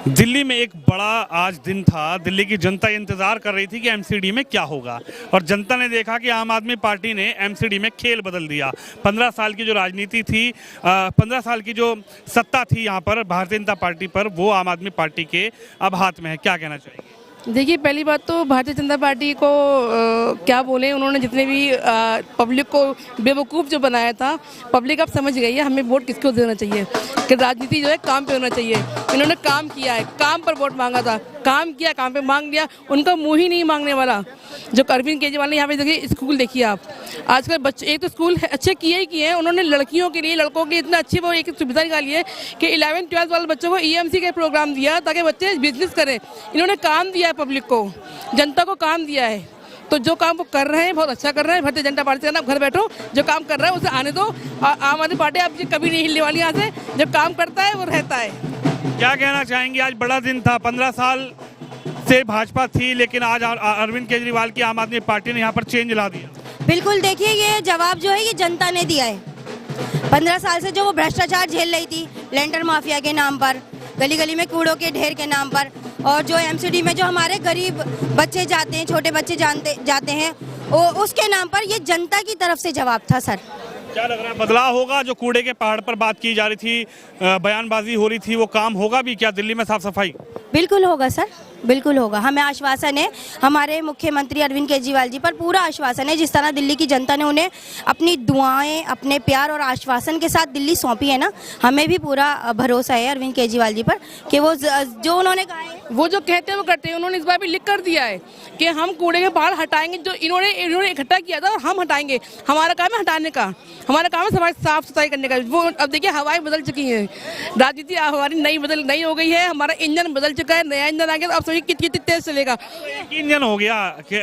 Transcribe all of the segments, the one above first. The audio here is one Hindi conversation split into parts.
दिल्ली में एक बड़ा आज दिन था। दिल्ली की जनता इंतजार कर रही थी कि एमसीडी में क्या होगा, और जनता ने देखा कि आम आदमी पार्टी ने एमसीडी में खेल बदल दिया। 15 साल की जो राजनीति थी, 15 साल की जो सत्ता थी यहाँ पर भारतीय जनता पार्टी पर, वो आम आदमी पार्टी के अब हाथ में है। क्या कहना चाहिए? देखिए, पहली बात तो भारतीय जनता पार्टी को क्या बोले, उन्होंने जितने भी पब्लिक को बेवकूफ़ जो बनाया था, पब्लिक अब समझ गई है हमें वोट किसको देना चाहिए, कि राजनीति जो है काम पे होना चाहिए। इन्होंने काम किया है, काम पर वोट मांगा था, काम किया, काम पे मांग लिया। उनका मुंह ही नहीं मांगने वाला। जो अरविंद केजरीवाल ने यहाँ पे देखिए स्कूल देखिए आप, आजकल बच्चे एक तो स्कूल अच्छे किए ही किए हैं उन्होंने, लड़कियों के लिए लड़कों के लिए इतना अच्छी वो एक सुविधा निकाली है कि 11th-12th वाले बच्चों को EMC का प्रोग्राम दिया ताकि बच्चे बिजनेस करें। इन्होंने काम दिया है पब्लिक को, जनता को काम दिया है। तो जो काम वो कर रहे हैं बहुत अच्छा कर रहे हैं। भारतीय जनता पार्टी का नाम घर बैठो, जो काम कर रहा है उसे आने दो। आम आदमी पार्टी आप कभी नहीं हिलने वाली यहाँ से, जो काम करता है वो रहता है। क्या कहना चाहेंगे? आज बड़ा दिन था। 15 साल से भाजपा थी, लेकिन आज अरविंद केजरीवाल की आम आदमी पार्टी ने यहाँ पर चेंज ला दिया। बिल्कुल, देखिए ये जवाब जो है ये जनता ने दिया है। 15 साल से जो वो भ्रष्टाचार झेल रही थी, लेंटर माफिया के नाम पर, गली गली में कूड़ों के ढेर के नाम पर, और जो एमसीडी में जो हमारे गरीब बच्चे जाते हैं, छोटे बच्चे जाते हैं, उसके नाम पर, ये जनता की तरफ से जवाब था सर। क्या लग रहा है बदलाव होगा? जो कूड़े के पहाड़ पर बात की जा रही थी, बयानबाजी हो रही थी, वो काम होगा भी क्या दिल्ली में? साफ सफाई बिल्कुल होगा सर, बिल्कुल होगा। हमें आश्वासन है, हमारे मुख्यमंत्री अरविंद केजरीवाल जी पर पूरा आश्वासन है। जिस तरह दिल्ली की जनता ने उन्हें अपनी दुआएं, अपने प्यार और आश्वासन के साथ दिल्ली सौंपी है ना, हमें भी पूरा भरोसा है अरविंद केजरीवाल जी पर कि वो जो उन्होंने कहा है, वो जो कहते हैं वो करते हैं। उन्होंने इस बार भी लिख कर दिया है कि हम कूड़े के पहाड़ हटाएंगे, जो इन्होंने इकट्ठा किया था, और हम हटाएंगे। हमारा काम है हटाने का, हमारा काम है समाज साफ सफाई करने का। वो अब देखिए हवाएं बदल चुकी हैं, राजनीति हमारी नई हो गई है, हमारा इंजन बदल चुका है, नया इंजन आ गया। अब सभी कितनी तेज चलेगा। इंजन हो गया कि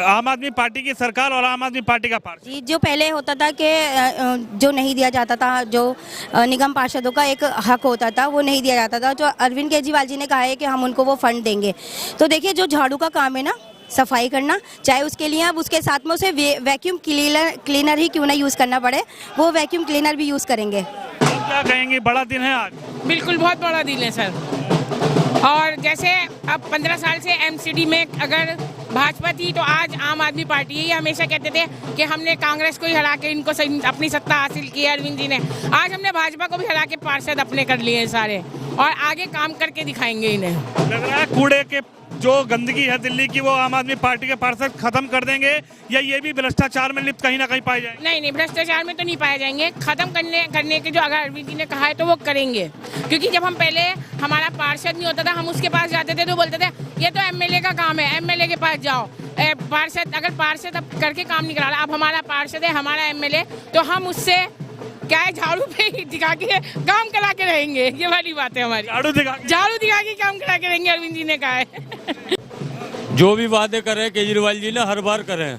आम आदमी पार्टी की सरकार और आम आदमी पार्टी का पार्टी। जो पहले होता था कि जो नहीं दिया जाता था, जो निगम पार्षदों का एक हक होता था, वो नहीं दिया जाता था। जो अरविंद केजरीवाल जी ने कहा है कि हम उनको वो फंड देंगे। तो देखिए, जो झाड़ू का काम है ना, सफाई करना, चाहे उसके लिए अब उसके साथ में उसे वैक्यूम क्लीनर ही क्यों ना यूज़ करना पड़े, वो वैक्यूम क्लीनर भी यूज़ करेंगे। क्या कहेंगे? बड़ा दिन है आज। बिल्कुल, बहुत बड़ा दिन है सर। और जैसे अब 15 साल से एमसीडी में अगर भाजपा थी, तो आज आम आदमी पार्टी है। ये हमेशा कहते थे कि हमने कांग्रेस को ही हरा के इनको अपनी सत्ता हासिल की है अरविंद जी ने। आज हमने भाजपा को भी हरा के पार्षद अपने कर लिए हैं सारे, और आगे काम करके दिखाएंगे इन्हें। लग रहा है कूड़े के जो गंदगी है दिल्ली की, वो आम आदमी पार्टी के पार्षद खत्म कर देंगे, या ये भी भ्रष्टाचार में लिप्त कहीं ना कहीं पाए जाएंगे? नहीं, भ्रष्टाचार में तो नहीं पाए जाएंगे। खत्म करने के जो अगर अरविंद जी ने कहा है तो वो करेंगे। क्योंकि जब हम पहले, हमारा पार्षद नहीं होता था, हम उसके पास जाते थे तो बोलते थे ये तो एमएलए का काम है, एमएलए के पास जाओ। पार्षद, अगर पार्षद अब करके काम नहीं करा रहा, अब हमारा पार्षद है, हमारा एमएलए, तो हम उससे क्या है, झाड़ू पे दिखा के काम करा के रहेंगे। ये वाली बात है हमारी, झाड़ू दिखा के काम करा के रहेंगे, अरविंद जी ने कहा है। जो भी वादे करे केजरीवाल जी ने, हर बार करें,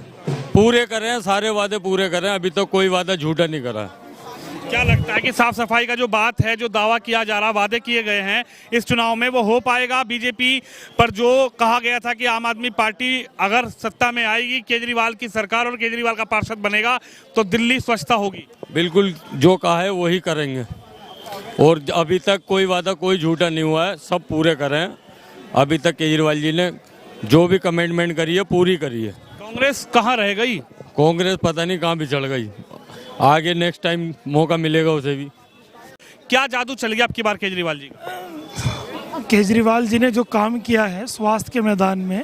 पूरे करें, सारे वादे पूरे करें। अभी तो कोई वादा झूठा नहीं करा। क्या लगता है कि साफ सफाई का जो बात है, जो दावा किया जा रहा, वादे किए गए हैं इस चुनाव में, वो हो पाएगा? बीजेपी पर जो कहा गया था कि आम आदमी पार्टी अगर सत्ता में आएगी, केजरीवाल की सरकार और केजरीवाल का पार्षद बनेगा, तो दिल्ली स्वच्छता होगी। बिल्कुल, जो कहा है वही करेंगे। और अभी तक कोई वादा, कोई झूठा नहीं हुआ है, सब पूरे करें। अभी तक केजरीवाल जी ने जो भी कमिटमेंट करी है पूरी करी है। कांग्रेस कहाँ रह गई? कांग्रेस पता नहीं कहाँ बिछड़ गई। आगे नेक्स्ट टाइम मौका मिलेगा उसे भी। क्या जादू चल गया आपकी बार केजरीवाल जी का? केजरीवाल जी ने जो काम किया है स्वास्थ्य के मैदान में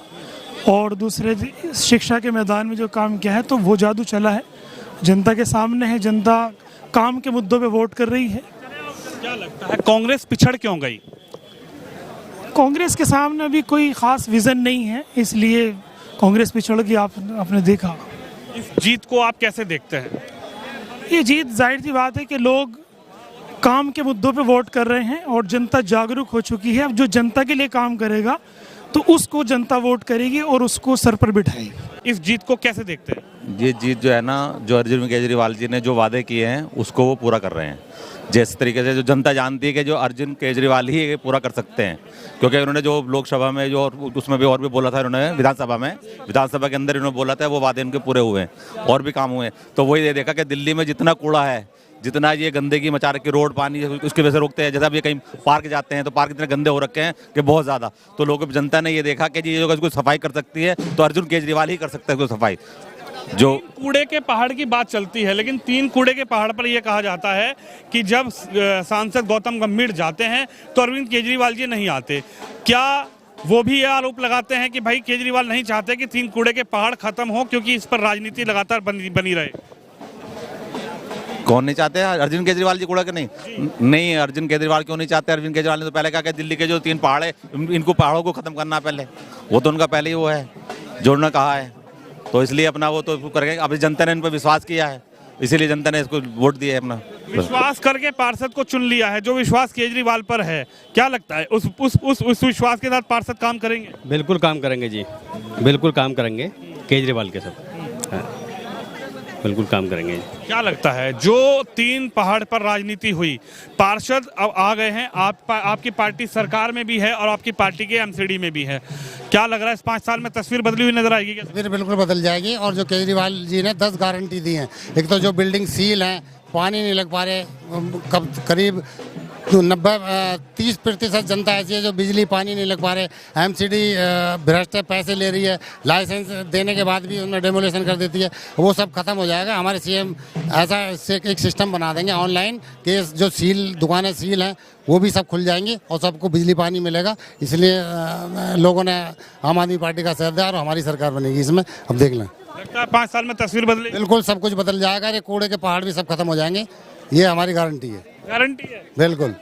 और दूसरे शिक्षा के मैदान में जो काम किया है, तो वो जादू चला है, जनता के सामने है। जनता काम के मुद्दों पे वोट कर रही है। क्या लगता है कांग्रेस पिछड़ क्यों गई? कांग्रेस के सामने अभी कोई खास विजन नहीं है, इसलिए कांग्रेस पिछड़ गई। आपने देखा। इस जीत को आप कैसे देखते हैं? ये जीत जाहिर सी बात है कि लोग काम के मुद्दों पे वोट कर रहे हैं और जनता जागरूक हो चुकी है। अब जो जनता के लिए काम करेगा तो उसको जनता वोट करेगी और उसको सर पर बिठाएगी। इस जीत को कैसे देखते हैं? ये जीत जो है ना, जो अरविंद केजरीवाल जी ने जो वादे किए हैं उसको वो पूरा कर रहे हैं। जिस तरीके से जो जनता जानती है कि जो अरविंद केजरीवाल ही ये पूरा कर सकते हैं, क्योंकि उन्होंने जो लोकसभा में जो उसमें भी और भी बोला था, उन्होंने विधानसभा के अंदर इन्होंने बोला था, वो वादे उनके पूरे हुए हैं और भी काम हुए। तो वही ये देखा कि दिल्ली में जितना कूड़ा है, जितना ये गंदगी मचा रखी रोड पानी उसकी वजह से रोकते हैं। जैसे अब ये कहीं पार्क जाते हैं तो पार्क इतने गंदे हो रखे हैं कि बहुत ज़्यादा, तो लोगों जनता ने ये देखा कि जी अगर इसको सफाई कर सकती है तो अर्जुन केजरीवाल ही कर सकता है इसको सफाई। जो कूड़े के पहाड़ की बात चलती है, लेकिन 3 कूड़े के पहाड़ पर यह कहा जाता है कि जब सांसद गौतम गंभीर जाते हैं तो अरविंद केजरीवाल जी नहीं आते। क्या वो भी ये आरोप लगाते हैं कि भाई केजरीवाल नहीं चाहते कि 3 कूड़े के पहाड़ खत्म हो, क्योंकि इस पर राजनीति लगातार बनी रहे? कौन नहीं चाहते हैं? अर्जुन केजरीवाल जी कूड़ा के नहीं अर्जुन केजरीवाल क्यों नहीं चाहते? अरविंद केजरीवाल ने तो पहले कहा कि दिल्ली के जो 3 पहाड़ है इनको पहाड़ों को खत्म करना पहले, वो तो उनका पहले ही वो है जो उन्होंने कहा है, तो इसलिए अपना वो तो करेंगे। अभी जनता ने इन पर विश्वास किया है, इसीलिए जनता ने इसको वोट दिया है। अपना विश्वास करके पार्षद को चुन लिया है, जो विश्वास केजरीवाल पर है, क्या लगता है उस विश्वास के साथ पार्षद काम करेंगे? बिल्कुल काम करेंगे जी, बिल्कुल काम करेंगे केजरीवाल के सब, हाँ, बिल्कुल काम करेंगे। क्या लगता है जो 3 पहाड़ पर राजनीति हुई, पार्षद अब आ गए हैं, आपकी पार्टी सरकार में भी है और आपकी पार्टी के एमसीडी में भी है, क्या लग रहा है इस 5 साल में तस्वीर बदली हुई नजर आएगी क्या? तस्वीर बिल्कुल बदल जाएगी। और जो केजरीवाल जी ने 10 गारंटी दी हैं, एक तो जो बिल्डिंग सील हैं, पानी नहीं लग पा रहे, करीब 30% जनता ऐसी है जो बिजली पानी नहीं लग पा रहे, एमसीडी भ्रष्ट पैसे ले रही है, लाइसेंस देने के बाद भी उन्हें डेमोलेशन कर देती है, वो सब खत्म हो जाएगा। हमारे सीएम ऐसा एक सिस्टम बना देंगे ऑनलाइन कि जो दुकानें सील हैं वो भी सब खुल जाएंगी और सबको बिजली पानी मिलेगा। इसलिए लोगों ने आम आदमी पार्टी का साथ दिया और हमारी सरकार बनेगी इसमें। अब देख लें, लगता है 5 साल में तस्वीर बदली? बिल्कुल सब कुछ बदल जाएगा, ये कूड़े के पहाड़ भी सब खत्म हो जाएंगे, ये हमारी गारंटी है। गारंटी है? बिल्कुल।